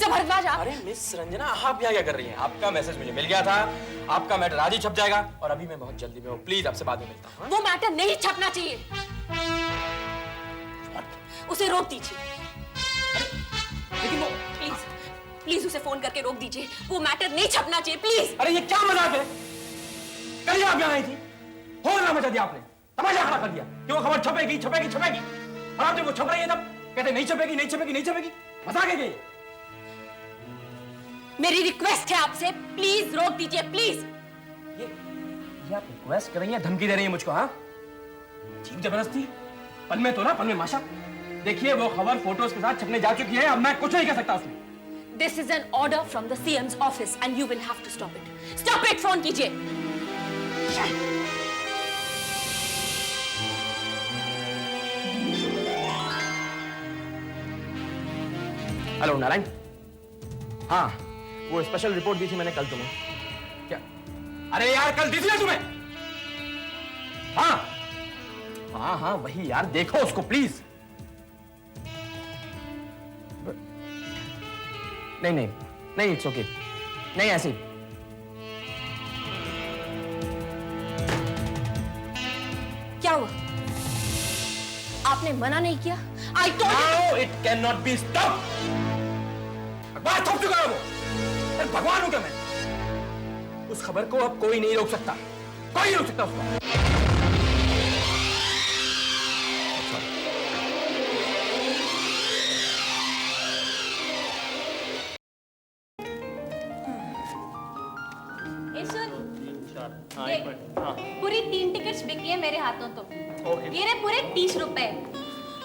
Mister Bhardwaj आप? अरे miss Ranjana, आप यहाँ क्या कर रही हैं? आपका मैसेज मुझे मिल गया था, आपका मैटर आज ही छप जाएगा और अभी मैं बहुत जल्दी में हूँ। प्लीज आपसे बाद में मिलता हूँ। वो मैटर नहीं छपना चाहिए। उसे रोक दीजिए। लेकिन वो प्लीज उसे फोन करके रोक दीजिए। वो मैटर नहीं छपना चाहिए, प्लीज। अरे ये क्या मजाक है? कल आप यहाँ आई थी, होल मचा दिया आपने, तमाशा खड़ा कर दिया कि वो खबर छपेगी छपेगी छपेगी, और आप जब वो छप रही है तब कहते नहीं छपेगी नहीं छपेगी नहीं छपेगी। मजाक है ये? मेरी रिक्वेस्ट है आपसे, प्लीज रोक दीजिए, प्लीज। ये आप रिक्वेस्ट कर रही हैं, धमकी दे रही हैं मुझको? हाँ, अजीब जबरदस्ती। पल में तो ना, पल में माशा। देखिए वो खबर फोटोज के साथ छपने जा चुकी है, अब मैं कुछ नहीं कर सकता उसमें। This is an order from the CM's office and you will have to stop it. Stop it! Phone कीजिए। हेलो नारायण। हाँ, वो स्पेशल रिपोर्ट दी थी मैंने कल तुम्हें। क्या? अरे यार कल दी थी ना तुम्हें? हाँ हाँ हाँ वही यार, देखो उसको प्लीज। नहीं नहीं नहीं, इट्स ओके। नहीं ऐसे। क्या हुआ? आपने मना नहीं किया? I told you. No, it cannot be stopped. बकवास थोप चुका है वो। अरे भगवान हूं क्या मैं? उस खबर को अब कोई नहीं रोक सकता, कोई नहीं रोक सकता उसको। पूरी 3 टिकट्स बिकी है मेरे हाथों तो। ये रहे पूरे 30 रुपए।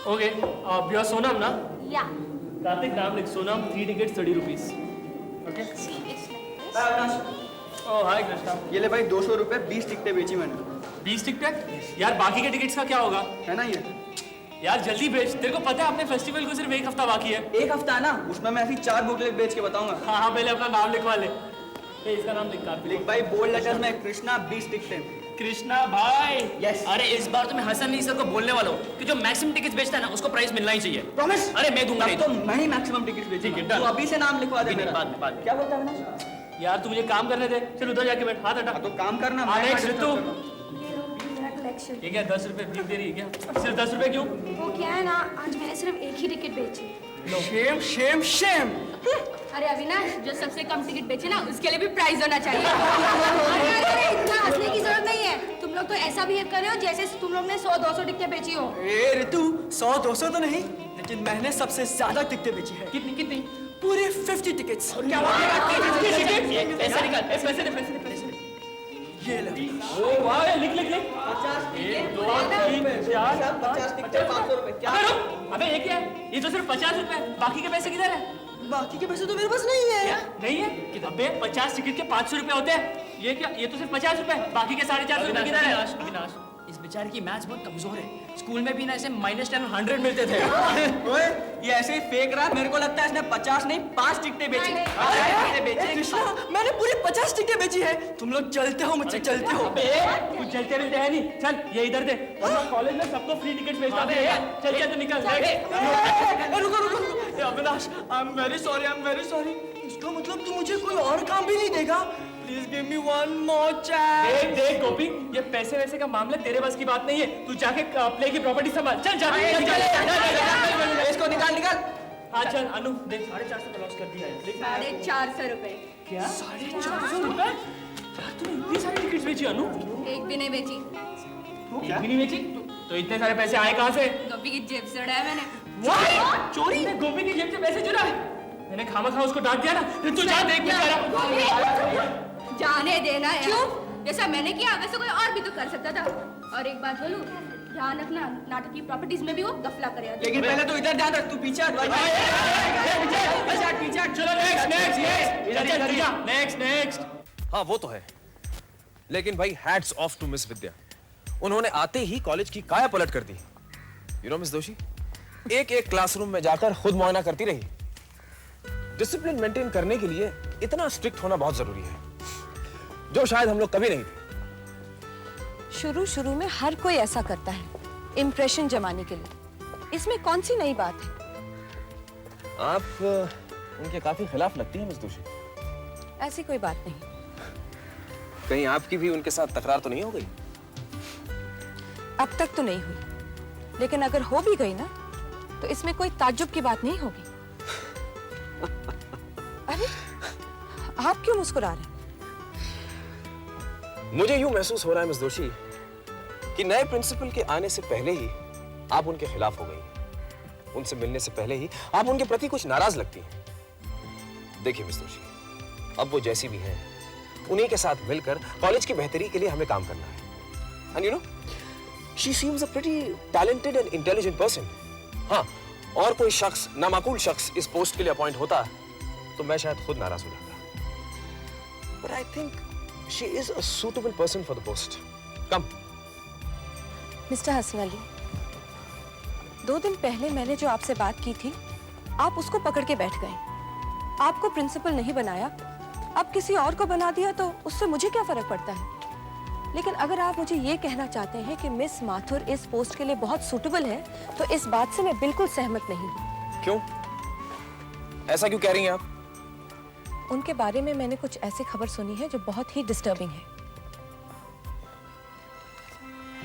ओके, यू आर सोनम ना? या। कार्तिक नाम लिख, सोनम 3 tickets 30 rupees. ओके। ओह हाय कृष्णा। ये ले भाई 200 रुपए, 20 टिकटें बेची मैंने। 20 टिकट? यार बाकी के टिकट्स का क्या होगा? है ना ये? यार जल्दी बेच, तेरे को पता है अपने फेस्टिवल को सिर्फ 1 हफ्ता बाकी है। 1 हफ्ता है ना, उसमें मैं ऐसी 4 बुकलेट बेच के बताऊंगा। हाँ हाँ, पहले अपना नाम लिखवा ले। इसका नाम लिख कार्तिक। लिख भाई बोल्ड लेटर्स में, कृष्णा 20 टिकटें। कृष्णा भाई। यस। अरे इस बार तो मैं हसन नहीं सर को बोलने वाला हूँ कि जो मैक्सिमम टिकट्स बेचता है ना उसको प्राइस मिलना ही चाहिए। प्रॉमिस? अरे मैं दूंगा नहीं तो मैं ही मैक्सिमम टिकट बेचूंगा। तू अभी से नाम लिखवा दे मेरा। बाद में। क्या बोलता है अविनाश? यार तू मुझे काम करने दे, चल उधर जाके बैठ, हाथ हटा। तो काम करना। नेक्स्ट ऋतु। कलेक्शन। ये क्या 10 रुपए भीख दे रही है क्या? सिर्फ 10 रुपए क्यों? वो क्या है ना, आज मैंने सिर्फ एक ही टिकट बेची। Shem Shem Shem. अरे अविनाश, जो सबसे कम टिकट बेचे ना उसके लिए भी प्राइज होना चाहिए। अरे इतना हंसने की जरूरत नहीं है। तुम लोग तो ऐसा बिहेव कर रहे हो जैसे तुम लोग ने 100-200 टिकटें बेची हो। ए ऋतु, 100-200 तो नहीं, लेकिन मैंने सबसे ज्यादा टिकटें बेची है। कितनी कितनी? पूरे 50 टिकट्स। क्या बात है? पैसे निकाल, पैसे दे। ये ले। ओ वाह, लिख लिख लिख। 50 1 2 3 4 50 टिकटें 500 रुपए। क्या? अबे ये क्या है? ये तो सिर्फ 50 रुपए, बाकी के पैसे किधर है? बाकी के पैसे तो मेरे पास नहीं है। नहीं है? अबे 50 टिकट के 500 रुपए होते हैं। ये क्या? ये तो सिर्फ 50 रुपए, बाकी के 450 रुपए किधर है? अविनाश, इस बेचारे की मैथ्स बहुत कमजोर है। स्कूल में भी ना ऐसे -10 100 मिलते थे। ओए, ये ऐसे ही फेंक रहा है। मेरे को लगता है इसने 50 नहीं 5 टिकटें बेची। कृष्णा, मैंने पूरी 50 टिकटें बेची है। तुम लोग चलते हो मुझसे, चलते हो। कुछ चलते मिलते हैं नहीं। चल ये इधर दे, वरना कॉलेज में सबको फ्री टिकट भेजता थे। चल चल, तो निकल। रुको रुको रुको। Avinash, I am very sorry. इसका मतलब तू मुझे कोई और काम भी नहीं देगा? Please give me one more chance. देख गोपी, ये पैसे वैसे का मामला तेरे बस की बात नहीं है। तू जाके प्ले की प्रॉपर्टी संभाल। चल जा। इसको निकाल। हाँ चल अनु, देख 450 का लॉस कर दिया है। 450 रुपए। क्या? 450 रुपए? यार तूने इतनी सारी टिकट्स बेची अनु? एक भी नहीं बेची। एक भी नहीं बेची? तो इतने सारे पैसे आए कहाँ से? गोपी की जेब से उड़ाया मैंने। चोरी? गोपी की जेब से पैसे चुराए? मैंने खामा उसको डांट दिया ना। तू जा, देख बेचारा। जाने देना यार। क्यों? जैसा मैंने किया वैसे कोई और भी तो कर सकता था। और एक बात बोलूं, ध्यान रखना, नाटक की प्रॉपर्टीज में भी वो गफला करे। लेकिन पहले तो इधर ध्यान रख, तू पीछे हट। चलो नेक्स्ट। हाँ वो तो है, लेकिन भाई हैट्स ऑफ टू मिस विद्या। उन्होंने आते ही कॉलेज की काया पलट कर दी। यू नो मिस दोषी, एक क्लासरूम में जाकर खुद मुआयना करती रही। डिसिप्लिन मेंटेन करने के लिए इतना स्ट्रिक्ट होना बहुत जरूरी है, जो शायद हम लोग कभी नहीं थे। शुरू में हर कोई ऐसा करता है, इम्प्रेशन जमाने के लिए। इसमें कौन सी नई बात है? आप उनके काफी खिलाफ लगती है मिस दोषी। ऐसी कोई बात नहीं। कहीं आपकी भी उनके साथ तकरार तो नहीं हो गई? अब तक तो नहीं हुई, लेकिन अगर हो भी गई ना तो इसमें कोई ताज्जुब की बात नहीं होगी। अरे आप क्यों मुस्कुरा रहे हैं? मुझे यूं महसूस हो रहा है मिस दोषी कि नए प्रिंसिपल के आने से पहले ही आप उनके खिलाफ हो गई। उनसे मिलने से पहले ही आप उनके प्रति कुछ नाराज लगती हैं। देखिए मिस दोषी, अब वो जैसी भी हैं, उन्हीं के साथ मिलकर कॉलेज की बेहतरी के लिए हमें काम करना है। And you know, she seems a pretty talented and intelligent person. हाँ, और कोई शख्स, नामाकूल शख्स इस पोस्ट के लिए अपॉइंट होता तो मैं शायद खुद नाराज हो जाता। But I think she is a suitable person for the post. Come. Mister Hasan Ali, 2 दिन पहले मैंने जो आपसे बात की थी, आप उसको पकड़ के बैठ गए। आपको प्रिंसिपल नहीं बनाया, अब किसी और को बना दिया तो उससे मुझे क्या फर्क पड़ता है। लेकिन अगर आप मुझे ये कहना चाहते हैं कि मिस माथुर इस पोस्ट के लिए बहुत सूटेबल है, तो इस बात से मैं बिल्कुल सहमत नहीं हूँ। क्यों? ऐसा क्यों कह रही हैं आप? उनके बारे में मैंने कुछ ऐसी खबर सुनी है जो बहुत ही डिस्टर्बिंग है।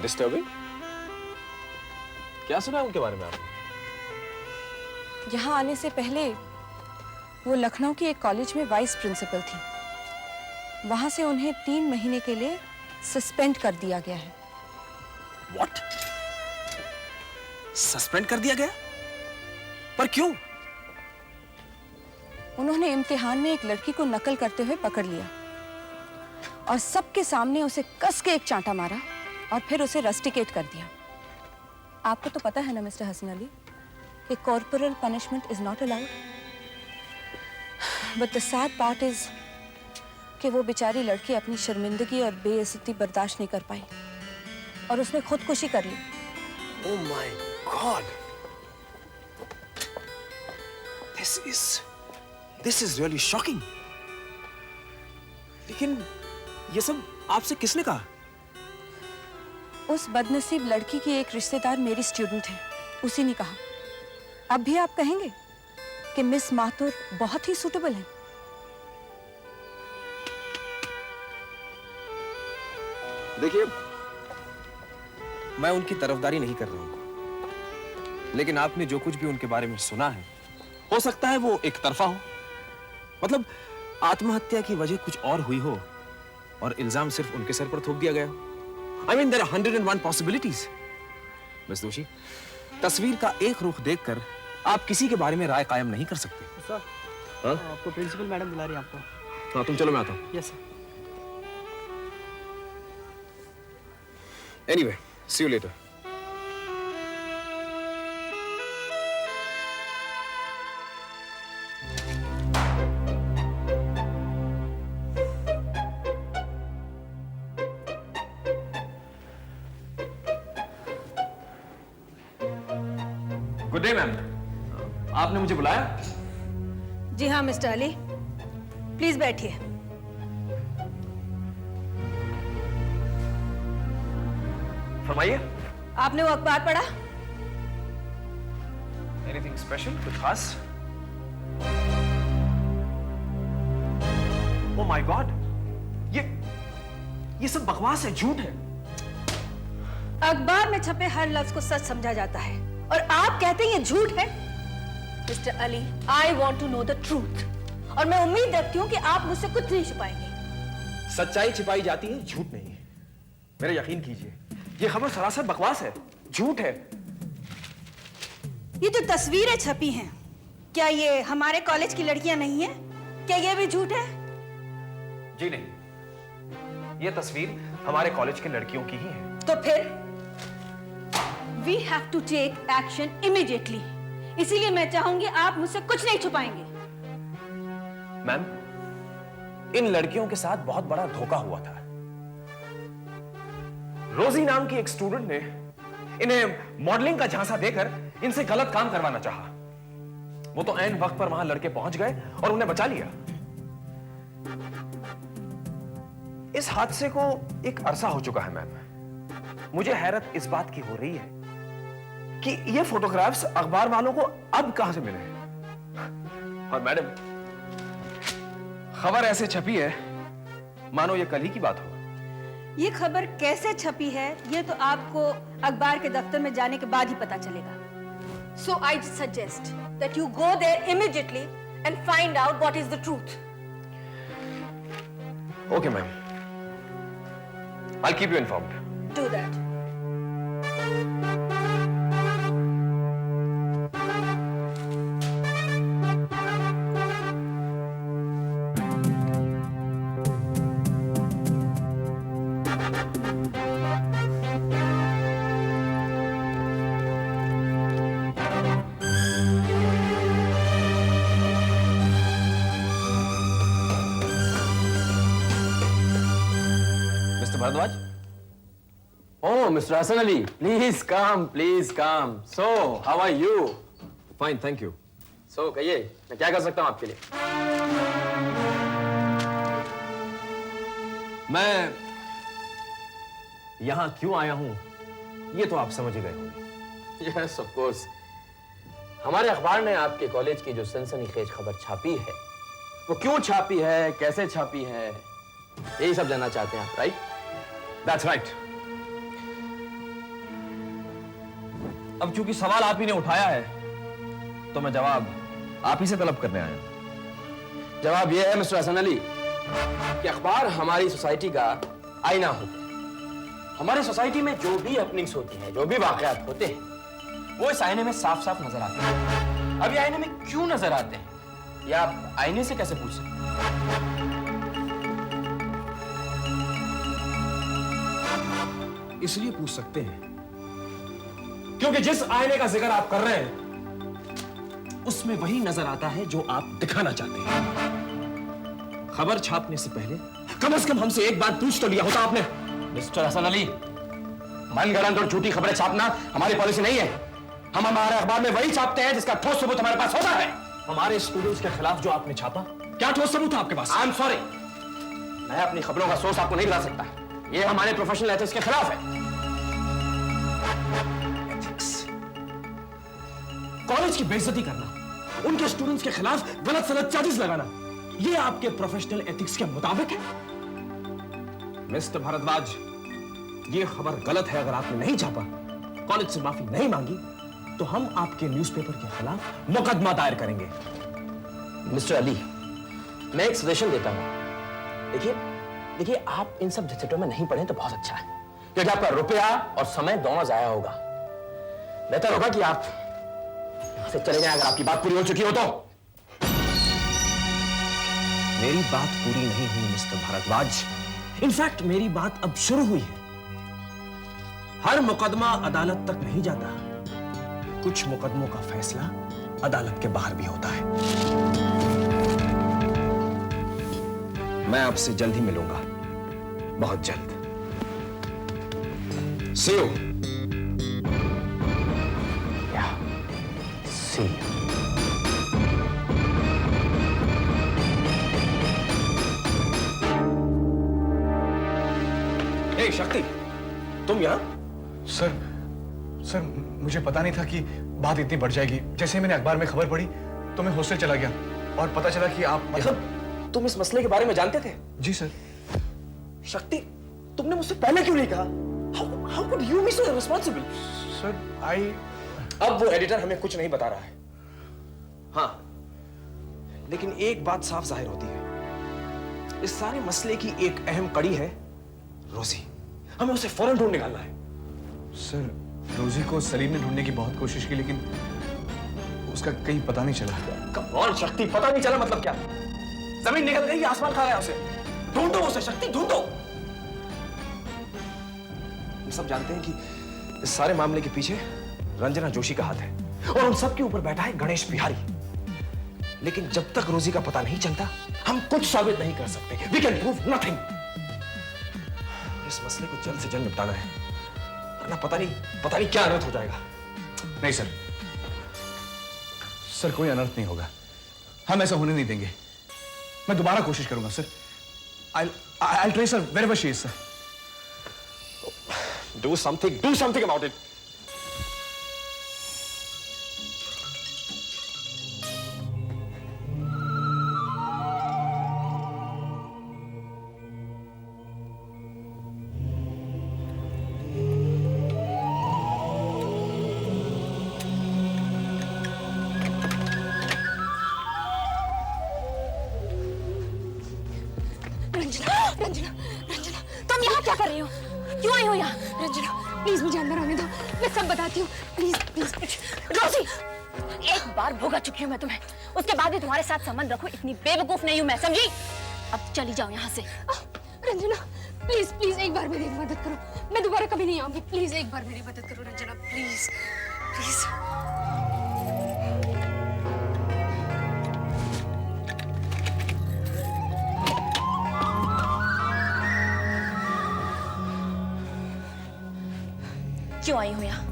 डिस्टर्बिंग? क्या सुना है उनके बारे में आपने? यहाँ आने से पहले वो लखनऊ की एक कॉलेज में वाइस प्रिंसिपल थी। वहां से उन्हें 3 महीने के लिए सस्पेंड कर दिया गया है। What? सस्पेंड कर दिया गया? पर क्यों? उन्होंने इम्तिहान में एक लड़की को नकल करते हुए पकड़ लिया और सबके सामने उसे कस के एक चांटा मारा और फिर उसे रस्टिकेट कर दिया। आपको तो पता है ना मिस्टर हसन अली कि corporal punishment is not allowed. But the sad part is कि वो बेचारी लड़की अपनी शर्मिंदगी और बेइज्जती बर्दाश्त नहीं कर पाई और उसने खुदकुशी कर ली। Oh my God! This is really shocking. लेकिन ये सब आपसे किसने कहा? उस बदनसीब लड़की की एक रिश्तेदार मेरी स्टूडेंट है, उसी ने कहा। अब भी आप कहेंगे कि मिस माथुर बहुत ही सूटेबल है। देखिए, मैं उनकी तरफदारी नहीं कर रहा हूं, लेकिन आपने जो कुछ भी उनके बारे में सुना है, हो सकता है वो एक तरफा हो। मतलब आत्महत्या की वजह कुछ और हुई हो और इल्जाम सिर्फ उनके सर पर थोप दिया गया हो। I mean, there are 101 possibilities. Miss दोषी, तस्वीर का एक रुख देखकर आप किसी के बारे में राय कायम नहीं कर सकते। सर, हाँ? आपको प्रिंसिपल मैडम बुला रही है आपको। हाँ, तुम चलो, मैं आता हूँ। Yes sir. Anyway, see you later. Good day ma'am, आपने मुझे बुलाया? जी हाँ मिस्टर अली, प्लीज बैठिए। फरमाइए। आपने वो अखबार पढ़ा? एनीथिंग स्पेशल, कुछ खास? ओह माय गॉड, ये सब बकवास है, झूठ है। अखबार में छपे हर लफ्ज को सच समझा जाता है और आप कहते हैं ये झूठ है। Mister Ali, I want to know the truth और मैं उम्मीद रखती हूँ कि आप मुझसे कुछ नहीं छुपाएंगे। सच्चाई छिपाई जाती है, झूठ नहीं। मेरा यकीन कीजिए, ये खबर सरासर बकवास है, झूठ है। ये जो तस्वीरें छपी हैं, क्या ये हमारे कॉलेज की लड़कियां नहीं हैं? क्या ये भी झूठ है? जी नहीं, ये तस्वीर हमारे कॉलेज के लड़कियों की ही है। तो फिर we have to take action immediately. इसीलिए मैं चाहूंगी आप मुझसे कुछ नहीं छुपाएंगे। मैम, इन लड़कियों के साथ बहुत बड़ा धोखा हुआ था। रोजी नाम की एक स्टूडेंट ने इन्हें मॉडलिंग का झांसा देकर इनसे गलत काम करवाना चाहा। वो तो ऐन वक्त पर वहां लड़के पहुंच गए और उन्हें बचा लिया। इस हादसे को एक अरसा हो चुका है मैम। मुझे हैरत इस बात की हो रही है कि ये फोटोग्राफ्स अखबार वालों को अब कहां से मिले। और मैडम, खबर ऐसे छपी है मानो ये कल ही की बात हो। ये खबर कैसे छपी है ये तो आपको अखबार के दफ्तर में जाने के बाद ही पता चलेगा। So I suggest that you go there immediately and find out what is the truth. Okay, ma'am. I'll keep you informed. Do that. Mr. Bharadwaj? Oh, Mr. Hasan Ali. Please come, please come. So, how are you? Fine, thank you. So, कहिए, मैं क्या कर सकता हूँ आपके लिए? मैं यहाँ क्यों आया हूँ, ये तो आप समझ ही गए होंगे। Yes, of course. हमारे अखबार ने आपके कॉलेज की जो सनसनीखेज खबर छापी है, वो क्यों छापी है, कैसे छापी है, यही सब जानना चाहते हैं आप, राइट? That's right. अब चूंकि सवाल आप ही ने उठाया है, तो मैं जवाब आप ही से तलब करने आया हूं। जवाब यह है मिस्टर हसन अली कि अखबार हमारी सोसाइटी का आईना होता है। हमारी सोसाइटी में जो भी हैपनिंग्स होती हैं, जो भी वाकयात होते हैं, वो इस आईने में साफ साफ नजर आते हैं। अब ये आईने में क्यों नजर आते हैं, ये आप आईने से कैसे पूछ सकते हैं? इसलिए पूछ सकते हैं क्योंकि जिस आईने का जिक्र आप कर रहे हैं, उसमें वही नजर आता है जो आप दिखाना चाहते हैं। खबर छापने से पहले कम से कम हमसे एक बार पूछ तो लिया होता आपने। मिस्टर हसन अली, मनगढ़ंत और झूठी खबरें छापना हमारी पॉलिसी नहीं है। हम हमारे अखबार में वही छापते हैं जिसका ठोस सबूत हमारे पास होता है। हमारे स्टूडेंट्स के खिलाफ जो आपने छापा, क्या ठोस सबूत था आपके पास? आई एम सॉरी, मैं अपनी खबरों का सोर्स आपको नहीं बता सकता। ये हमारे प्रोफेशनल एथिक्स के खिलाफ है। एथिक्स? कॉलेज की बेइज्जती करना, उनके स्टूडेंट्स के खिलाफ गलत सलत चार्जेस लगाना, ये आपके प्रोफेशनल एथिक्स के मुताबिक है? मिस्टर भारद्वाज, ये खबर गलत है। अगर आपने नहीं छापा, कॉलेज से माफी नहीं मांगी, तो हम आपके न्यूज़पेपर के खिलाफ मुकदमा दायर करेंगे। मिस्टर अली, मैं एक सजेशन देता हूं। देखिए, आप इन सब झंझटों में नहीं पड़े तो बहुत अच्छा है, क्योंकि आपका रुपया और समय दोनों जाया होगा। बेहतर होगा कि आप यहां से चले जाएं अगर आपकी बात पूरी हो चुकी हो तो। मेरी बात पूरी नहीं हुई मिस्टर भारद्वाज। इनफैक्ट मेरी बात अब शुरू हुई है। हर मुकदमा अदालत तक नहीं जाता, कुछ मुकदमों का फैसला अदालत के बाहर भी होता है। मैं आपसे जल्द ही मिलूंगा, बहुत जल्द। See you. Yeah. See you. Hey, शक्ति, तुम यहाँ? सर मुझे पता नहीं था कि बात इतनी बढ़ जाएगी। जैसे ही मैंने अखबार में खबर पढ़ी तो मैं हॉस्टल चला गया और पता चला कि आप मतलब तुम इस मसले के बारे में जानते थे? जी सर। शक्ति, तुमने मुझसे पहले क्यों नहीं कहा? How could you be so irresponsible? Sir, अब वो एडिटर हमें कुछ नहीं बता रहा है। हाँ, लेकिन एक बात साफ जाहिर होती है, इस सारे मसले की एक अहम कड़ी है रोजी। हमें उसे फौरन ढूंढ निकालना है। सर, रोजी को सलीम ने ढूंढने की बहुत कोशिश की, लेकिन उसका कहीं पता नहीं चला। कम ऑन शक्ति, पता नहीं चला मतलब क्या? जमीन निकल गई, आसमान खा गया उसे। ढूंढो उसे शक्ति, ढूंढो। हम सब जानते हैं कि इस सारे मामले के पीछे रंजना जोशी का हाथ है और उन सब के ऊपर बैठा है गणेश बिहारी। लेकिन जब तक रोजी का पता नहीं चलता, हम कुछ साबित नहीं कर सकते। We can prove nothing. इस मसले को जल्द से जल्द निपटाना है, वरना पता नहीं क्या अनर्थ हो जाएगा। नहीं सर, कोई अनर्थ नहीं होगा। हम ऐसा होने नहीं देंगे। मैं दोबारा कोशिश करूंगा sir. I'll try sir wherever she is sir. Do something about it. Ranjana, Ranjana, तुम यहाँ क्या कर रही हो? क्यों आई हो यहाँ? रंजना, प्लीज मुझे अंदर आने दो, मैं सब बताती हूँ। प्लीज प्लीज रोजी, एक बार भोगा चुकी हूँ मैं तुम्हें, उसके बाद भी तुम्हारे साथ संबंध रखो, इतनी बेवकूफ नहीं हूँ मैं, समझी? अब चली जाओ यहाँ से। रंजना, प्लीज प्लीज एक बार मेरी मदद करो, मैं दोबारा कभी नहीं आऊंगी, प्लीज एक बार मेरी मदद करो रंजना, प्लीज प्लीज। क्यों आई हो यहाँ?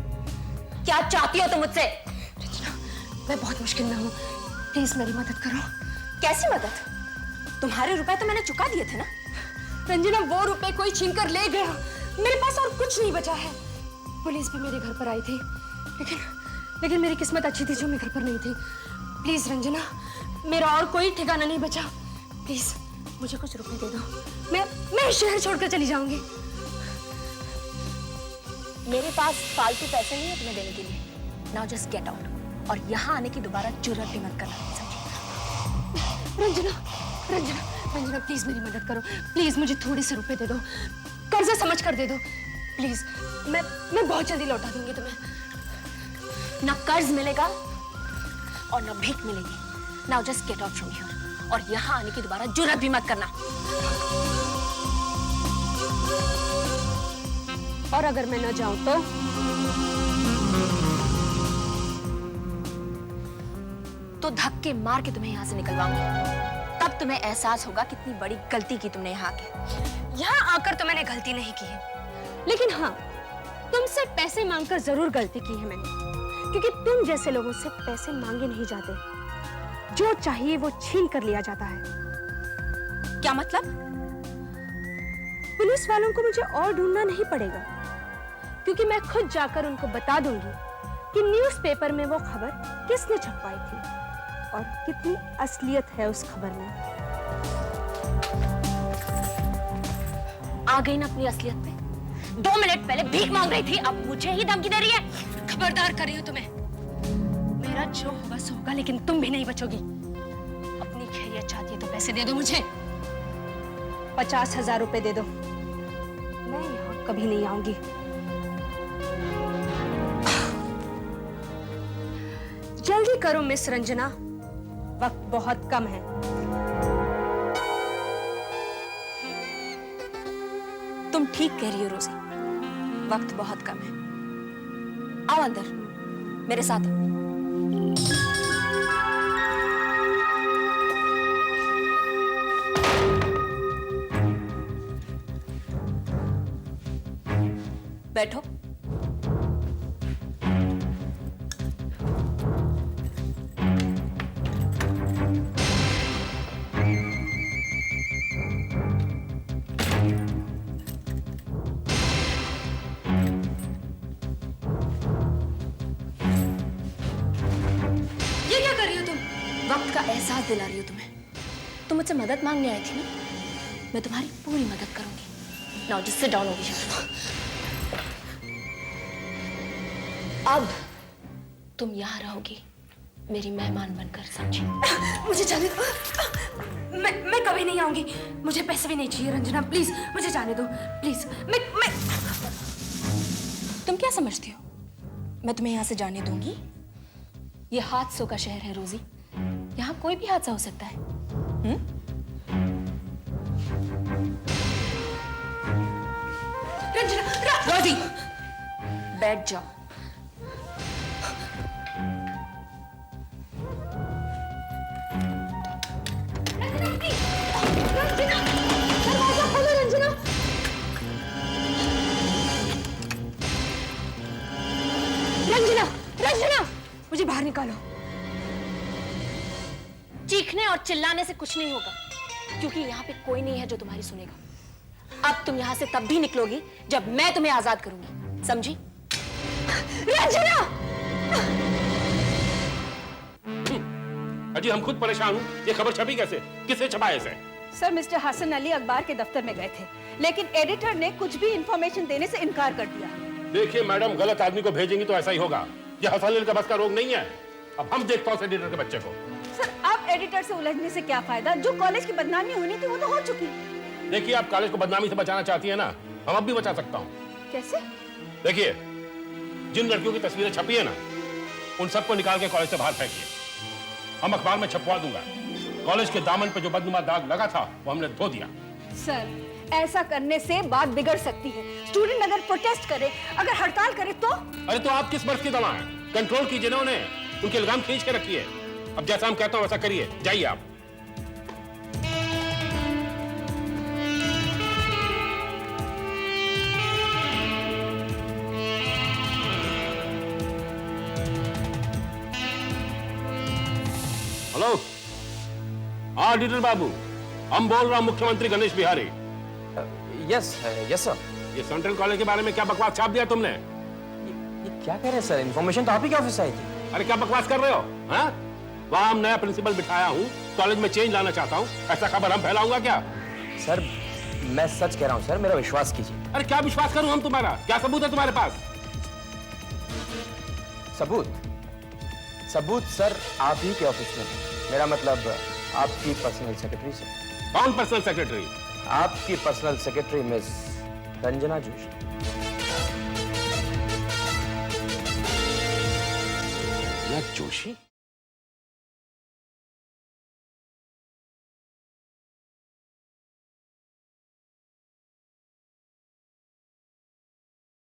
क्या चाहती हो तुम मुझसे? रंजना, मैं बहुत मुश्किल में हूँ, प्लीज मेरी मदद करो। कैसी मदद? तुम्हारे रुपए तो मैंने चुका दिए थे ना? रंजना, वो रुपए कोई छीन कर ले गया, मेरे पास और कुछ नहीं बचा है। पुलिस भी मेरे घर पर आई थी, लेकिन मेरी किस्मत अच्छी थी जो मैं घर पर नहीं थी। प्लीज रंजना, मेरा और कोई ठिकाना नहीं बचा, प्लीज मुझे कुछ रुपए दे दो, मैं शहर छोड़कर चली जाऊंगी। मेरे पास फालतू पैसे नहीं है तुम्हें देने के लिए, नाउ जस्ट गेट आउट, और यहाँ आने की दोबारा जुर्रत भी मत करना, समझी? रंजना, रंजना, रंजना, प्लीज मेरी मदद करो, प्लीज मुझे थोड़े से रुपए दे दो, कर्जा समझ कर दे दो, प्लीज, मैं बहुत जल्दी लौटा दूंगी तुम्हें। ना कर्ज मिलेगा और ना भीख मिलेगी, now just get out from here, और यहाँ आने की दोबारा जुर्रत भी मत करना। और अगर मैं न जाऊं तो धक्के मार के तुम्हें यहाँ से निकलवाऊंगी, तब तुम्हें एहसास होगा कितनी बड़ी गलती की तुमने यहाँ आके। यहाँ आकर तो मैंने गलती नहीं की है, लेकिन हाँ, तुमसे पैसे मांगकर जरूर गलती की है मैंने, क्योंकि तुम जैसे लोगों से पैसे मांगे नहीं जाते, जो चाहिए वो छीन कर लिया जाता है। क्या मतलब? पुलिस वालों को मुझे और ढूंढना नहीं पड़ेगा, क्योंकि मैं खुद जाकर उनको बता दूंगी कि न्यूज़पेपर में वो खबर किसने छपवाई थी और कितनी असलियत है उस खबर में। आ गई ना अपनी असलियत पे? 2 मिनट पहले भीख मांग रही थी, अब मुझे ही धमकी दे रही है। खबरदार कर रही हूं तुम्हें, मेरा जो होगा सो होगा, लेकिन तुम भी नहीं बचोगी। अपनी खैरियत चाहती है तो पैसे दे दो मुझे। 50,000 रुपए दे दो, मैं यहाँ कभी नहीं आऊंगी। जल्दी करो मिस रंजना, वक्त बहुत कम है। तुम ठीक कह रही हो रोजी, वक्त बहुत कम है। आओ अंदर, मेरे साथ आओ। बैठो। वक्त का एहसास दिला रही हूँ तुम्हें। तुम मुझसे मदद मांगने आई थी ना, मैं तुम्हारी पूरी मदद करूंगी। Now just sit down over here. अब तुम यहाँ रहोगी मेरी मेहमान बनकर, समझी? मुझे जाने दो, मैं कभी नहीं आऊंगी। मुझे पैसे भी नहीं चाहिए रंजना, प्लीज मुझे जाने दो, प्लीज। मैं तुम क्या समझती हो मैं तुम्हें यहाँ से जाने दूंगी? ये हादसों का शहर है रोजी, यहाँ कोई भी हादसा हो सकता है। रंजना, रोजी, बैठ जाओ। रंजना, दरवाजा खोलो रंजना। रंजना, रंजना, मुझे बाहर निकालो। चीखने और चिल्लाने से कुछ नहीं होगा, क्योंकि यहाँ पे कोई नहीं है जो तुम्हारी सुनेगा। अब तुम यहाँ से तब भी निकलोगी जब मैं तुम्हें आजाद करूंगी, समझी? रंजना! अजी हम खुद परेशान हूँ, ये खबर छपी कैसे? किसने छपाया इसे? सर, मिस्टर हसन अली अखबार के दफ्तर में गए थे, लेकिन एडिटर ने कुछ भी इंफॉर्मेशन देने से इनकार कर दिया। देखिए मैडम, गलत आदमी को भेजेंगी तो ऐसा ही होगा। ये हसन अली का बस का रोग नहीं है। अब हम देखता हूँ एडिटर के बच्चे को। सर, अब एडिटर से उलझने से क्या फायदा? जो कॉलेज की बदनामी होनी थी वो तो हो चुकी। देखिए, आप कॉलेज को बदनामी से बचाना चाहती है ना, हम अब भी बचा सकता हूँ। कैसे? देखिए, जिन लड़कियों की तस्वीरें छपी है ना, उन सबको निकाल के कॉलेज से बाहर फेंकिए। हम अखबार में छपवा दूंगा। कॉलेज के दामन पे जो बदनुमा दाग लगा था वो हमने धो दिया। सर, ऐसा करने से बात बिगड़ सकती है। स्टूडेंट अगर प्रोटेस्ट करे, अगर हड़ताल करे तो? अरे तो आप किस बर्फ की दवा है? कंट्रोल कीजिए ना उन्हें, उनकी लगाम खींच के रखिए। अब जैसा हम कहते हैं वैसा करिए, जाइए आप। हेलो, हाँ ऑडिटर बाबू, हम बोल रहा हूँ मुख्यमंत्री Ganesh Bihari. Yes yes sir. ये सेंट्रल कॉलेज के बारे में क्या बकवास छाप दिया तुमने? ये क्या कह रहे हैं सर? इन्फॉर्मेशन तो आप ही के ऑफिस से आई थी। अरे क्या बकवास कर रहे हो? हाँ, वहां हम नया प्रिंसिपल बिठाया हूँ, कॉलेज में चेंज लाना चाहता हूँ, ऐसा खबर हम फैलाऊंगा क्या? सर मैं सच कह रहा हूँ सर, मेरा विश्वास कीजिए। अरे क्या विश्वास करूं हम तुम्हारा? क्या सबूत है तुम्हारे पास? सबूत सर आप ही के ऑफिस में है। मेरा मतलब आपकी पर्सनल सेक्रेटरी से। कौन पर्सनल सेक्रेटरी? आपकी personal secretary miss Ranjana Joshi. Ranjana Joshi?